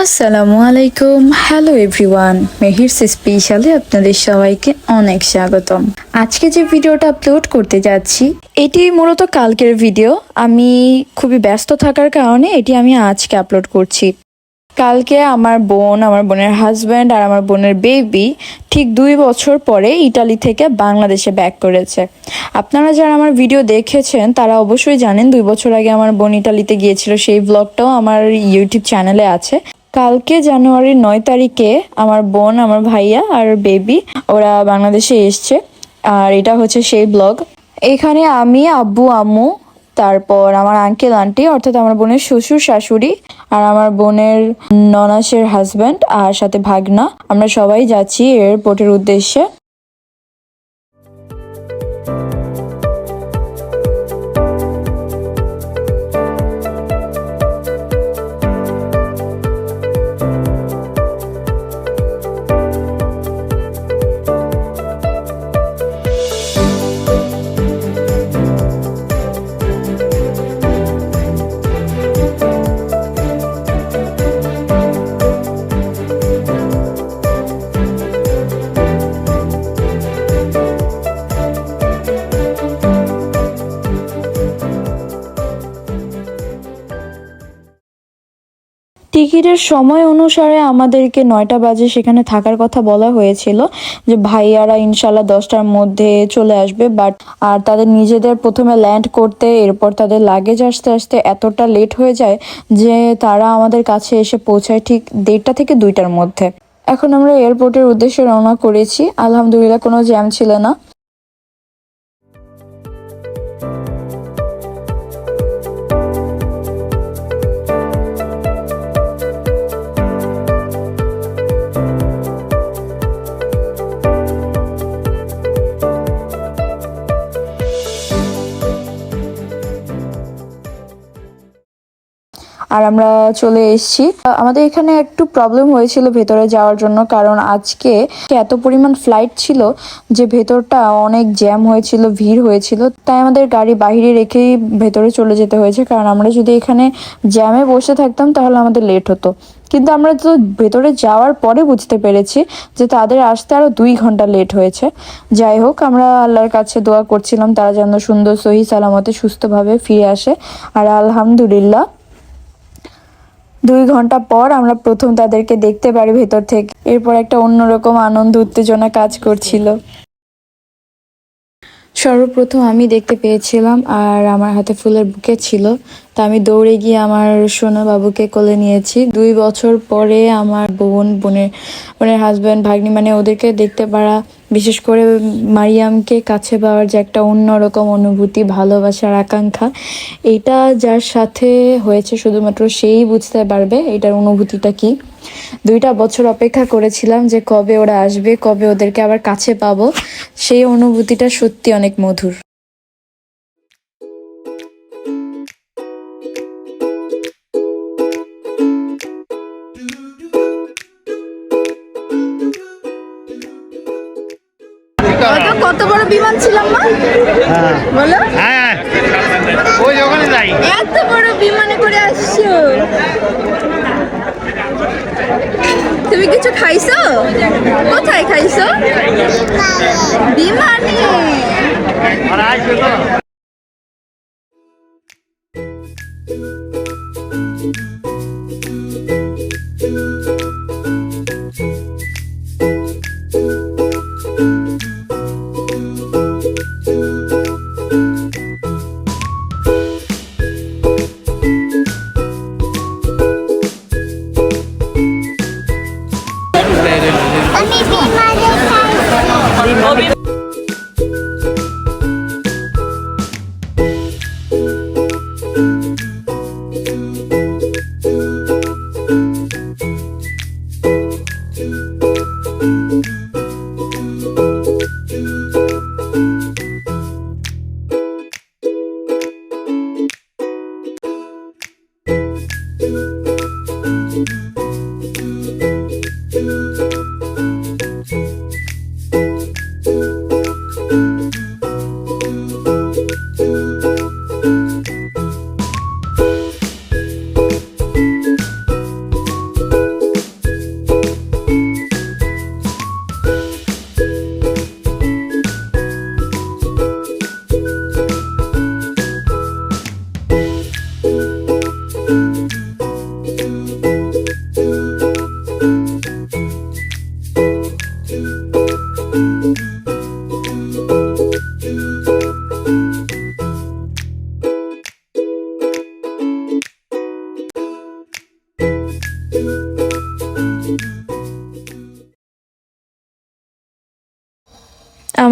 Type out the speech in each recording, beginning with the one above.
আসসালামু আলাইকুম। Hello everyone, মেহিরস স্পেশালে আপনাদের সবাইকে অনেক স্বাগতম। আজকে যে ভিডিওটা আপলোড করতে যাচ্ছি এটি মূলত কালকের ভিডিও। আমি খুবই ব্যস্ত থাকার কারণে এটি আমি আজকে আপলোড করছি। কালকে আমার বোনের হাজব্যান্ড আর আমার বোনের বেবি ঠিক 2 বছর পরে ইটালি থেকে বাংলাদেশে ব্যাক করেছে। আপনারা যারা আমার ভিডিও দেখেছেন তারা অবশ্যই জানেন 2 বছর আগে আমার বোন ইটালিতে গিয়েছিল, সেই ব্লগটাও আমার ইউটিউব চ্যানেলে আছে। কালকে জানুয়ারির 9 তারিখে আমার বোন, আমার ভাইয়া আর বেবি ওরা বাংলাদেশে এসছে, আর এটা হচ্ছে সেই ব্লগ। এখানে আমি, আব্বু, আম্মু, তারপর আমার আঙ্কেল আন্টি অর্থাৎ আমার বোনের শ্বশুর শাশুড়ি আর আমার বোনের ননাসের হাজব্যান্ড আর সাথে ভাগনা, আমরা সবাই যাচ্ছি এয়ারপোর্টের উদ্দেশ্যে। টিকিটের সময় অনুসারে আমাদেরকে 9টা বাজে সেখানে থাকার কথা বলা হয়েছিল, যে ভাইয়ারা ইনশাল্লাহ 10টার মধ্যে চলে আসবে। আর তাদের নিজেদের প্রথমে ল্যান্ড করতে, এরপর তাদের লাগেজ আসতে আসতে এতটা লেট হয়ে যায় যে তারা আমাদের কাছে এসে পৌঁছায় ঠিক 1:30 থেকে 2টার মধ্যে। এখন আমরা এয়ারপোর্টের উদ্দেশ্যে রওনা করেছি। আলহামদুলিল্লাহ কোনো জ্যাম ছিল না। আর আমরা চলে এসেছি। আমাদের এখানে একটু প্রবলেম হয়েছিল ভেতরে যাওয়ার জন্য, কারণ আজকে এত পরিমাণ ফ্লাইট ছিল যে ভেতরটা অনেক জ্যাম হয়েছিল, ভিড় হয়েছিল। তাই আমাদের গাড়ি বাইরে রেখেই ভেতরে চলে যেতে হয়েছে, কারণ আমরা যদি এখানে জ্যামে বসে থাকতাম তাহলে আমাদের লেট হতো। কিন্তু আমরা তো ভেতরে যাওয়ার পরে বুঝতে পেরেছি যে তাদের আসতে আরো 2 ঘন্টা লেট হয়েছে। যাই হোক, আমরা আল্লাহর কাছে দোয়া করছিলাম তারা যেন সুন্দর সহি সালামতে সুস্থভাবে ফিরে আসে। আর আলহামদুলিল্লাহ 2 ঘন্টা পর আমরা প্রথম তাদেরকে দেখতে পারি ভেতর থেকে। এরপর একটা অন্যরকম আনন্দ উত্তেজনা কাজ করছিল। সর্বপ্রথম আমি দেখতে পেয়েছিলাম আর আমার হাতে ফুলের বুকে ছিল, তা আমি দৌড়ে গিয়ে আমার সোনা বাবুকে কোলে নিয়েছি। 2 বছর পরে আমার বোনের হাজব্যান্ড, ভাগ্নি, মানে ওদেরকে দেখতে পারা, বিশেষ করে মারিয়ামকে কাছে পাওয়ার যে একটা অন্যরকম অনুভূতি, ভালোবাসার আকাঙ্ক্ষা, এইটা যার সাথে হয়েছে শুধুমাত্র সেই বুঝতে পারবে এটার অনুভূতিটা কি। 2টা বছর অপেক্ষা করেছিলাম যে কবে ওরা আসবে, কবে ওদেরকে আবার কাছে পাবো। সেই অনুভূতিটা সত্যি অনেক মধুর। কত বড় বিমান ছিলাম না, বলো? হ্যাঁ, ওই ওখানে যাই। এত বড় বিমানে করে আসছো। তুমি কিছু খাইছো? কোথায় খাইছো? বিমানে।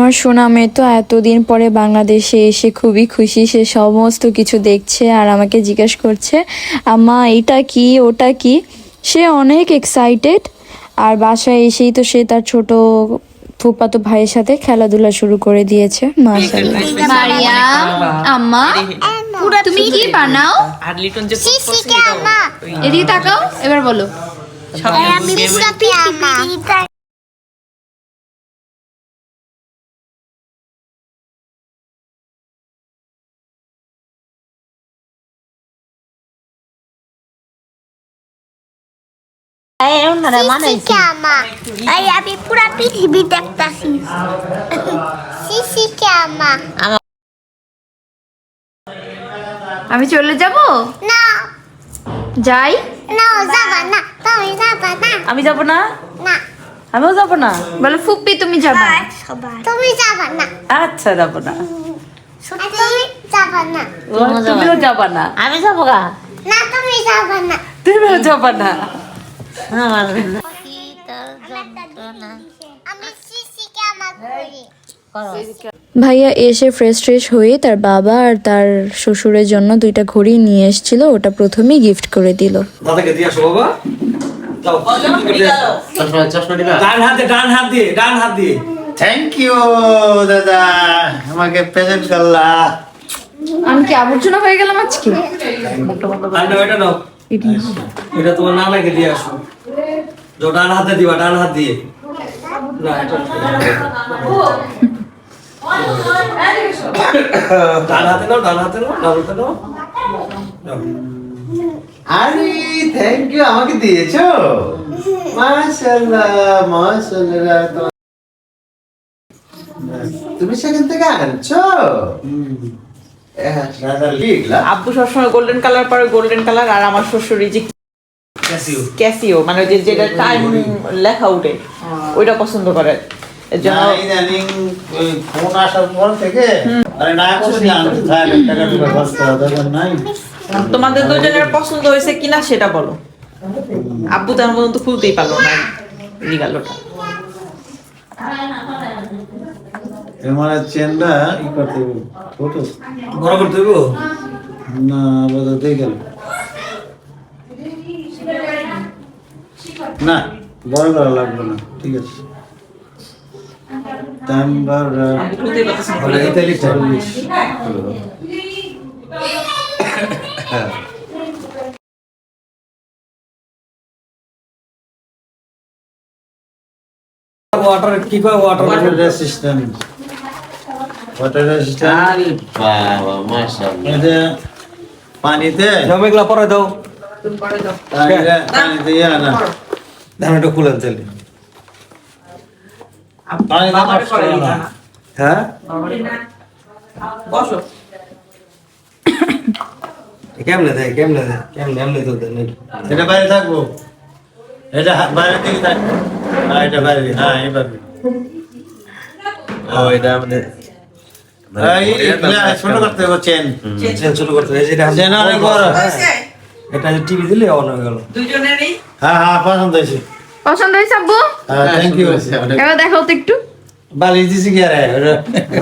আমার সোনা মেয়ে তো এতদিন পরে বাংলাদেশে এসে খুবই খুশি, সে সমস্ত কিছু দেখছে আর আমাকে জিজ্ঞেস করছে আম্মা এটা কি ওটা কি। সে অনেক এক্সাইটেড। আর বাসায় এসেই তো সে তার ছোট ফুফাতো ভাইয়ের সাথে খেলাধুলা শুরু করে দিয়েছে। মাশাআল্লাহ। মারিয়াম আম্মা তুমি কি বানাও? আর লিটন যে এদিকে তাকাও, এবার বলো। আমি পুরা পৃথিবী দেখতাছি। আমি চলে যাব? না যাই? না যাবা না, তুমি যাবা না। আমি যাব না, না আমিও যাব না। বলো ফুপ্পি তুমি যাবা? তুমি যাবা না, আচ্ছা যাব না, তুমি যাবা না, তুমিও যাব না। আমি যাবো গা। না তুমি যাবা না। তুমিও যাব না। আমি সিসি ক্যামা করি। ভাইয়া এসে ফ্রেশ হয়ে তার বাবা আর তার শ্বশুরের জন্য 2টা ঘড়ি নিয়ে এসেছিল, ওটা প্রথমেই গিফট করে দিল। দাদাকে দিয়ে আসো বাবা। যাও। চশমা দিবা? ডান হাত দিয়ে। থ্যাংক ইউ দাদা, আমাকে প্রেজেন্ট করলা। আমি কি আবর্জনা হয়ে গেলাম আজকে? এটা নাও। এটা তোমার নানাকে দিয়ে আসো। যাও, ডান হাতে দিবা, ডান হাত দিয়ে। না এটা ডান হাতে নাও। আরে থ্যাংক ইউ, আমাকে দিয়েছো। মাশাআল্লাহ মাশাআল্লাহ। তুমি সেখান থেকে আনছো? দাদা লিখলা। আব্বু সবসময় গোল্ডেন কালার পরে গোল্ডেন কালার, আর আমার শ্বশুরি যে ক্যাসিও মানে ওই যেটা টাইম লেখা উঠে ওইটা পছন্দ করে। এর জন্য ইদানিং ওই ফোন আসার পর থেকে আরে না করছি আনতে থাক, টাকা টুকা খরচ করা দরকার নাই। তোমাদের দুজনের পছন্দ হয়েছে কিনা সেটা বলো। আব্বু তার মতন তো খুলতেই পারলো না রিগালোটা। আমার চেনটা ই করতে হবে, ছোট বড় করতে হইব। না আপাতত দিয়ে গেল না, বড় করা লাগবে না, ঠিক আছে। নাম্বার আমি খুলতেই পারতেছি না। বলে ইতালি 40। হ্যাঁ ওয়াটার কি কয় water water resistant. Water resistant. আরে বাবা মাশাআল্লাহ। এটা পানিতে দাও, মেঘলা পরে দাও। তুমি পরে যাও। পানিতে ইয়া না, ধানটা খুলেন তাহলে। পানিতে বাবারে নষ্ট পরে হয় দিবা না। না। হ্যাঁ বসো। কেমনে তো দেয় নাকি? এটা বাইরে থাকবো, এটা বাইরে দিকে থাকবো। হ্যাঁ এটা বাইরে, হ্যাঁ এইভাবে। ও এটা মানে ছোট করতে হবে চেন। চেন শুরু করতে হয়, যেটা চেন অনেক বড়। এটা যে টিভি দিলে অন হয়ে গেল। দুইজনেরই হ্যাঁ হ্যাঁ পছন্দ হয়েছে। পছন্দ হয়েছে আব্বু? হ্যাঁ থ্যাংক ইউ। এবার দেখাও তো একটু। বালিশ দিছি কি আরে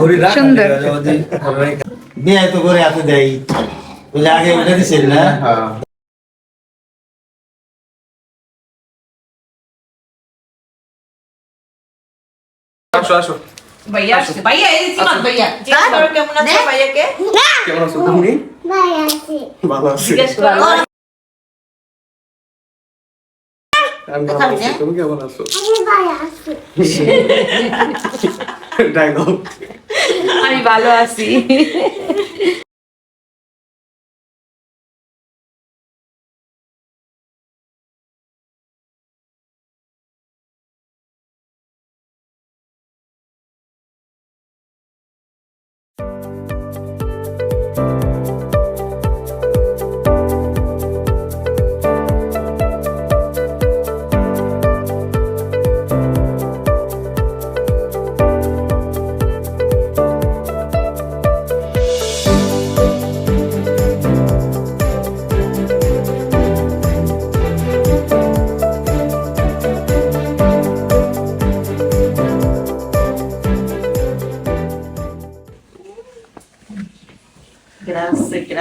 ঘড়ি রাখ। সুন্দর। বিয়ে তো করে হাতে দেয়, বুঝলে আগে উঠে দিছিল না। আসো। ভাইয়া আসছে। ভাইয়া এই চিমান ভাইয়া। জিজ্ঞেস করো কেমন আছে ভাইয়াকে? কেমন আছো তুমি? ভাই আছে। ভালো আছি। জিজ্ঞেস করো। আমি ভালো আছি। তুমি কেমন আছো? আমি ভাই আছে। ডায়লগ। আমি ভালো আছি।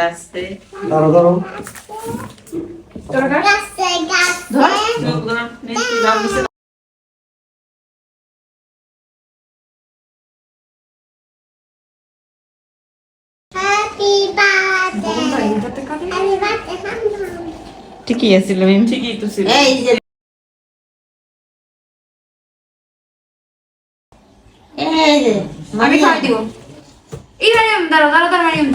Grazie. ধরো ধরো Grazie, grazie. Happy birthday. Happy birthday, Mama. ঠিকই আছিল মিম, ঠিকই তো ছিল। আমি খাওয়াই দিব এই মারিয়াম দাঁড়াও দাঁড়াও দাঁড়াও মারিয়াম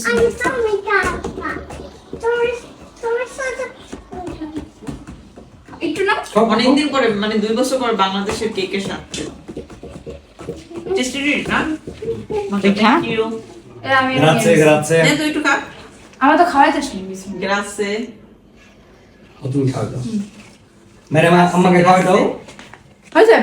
আমি তুমি কাপা তোমার সাথে একটু না অনেকদিন পরে মানে 2 বছর পর বাংলাদেশের কেকের স্বাদ টেস্টি না দেখা এ আমি গ্রাzie grazie নে তুই একটু খা আমার তো খাওয়াইতে শুনি গ্রাসে তুমি খাও দাও মেরে মা আমাকে খাওয়াই দাও হয়েছে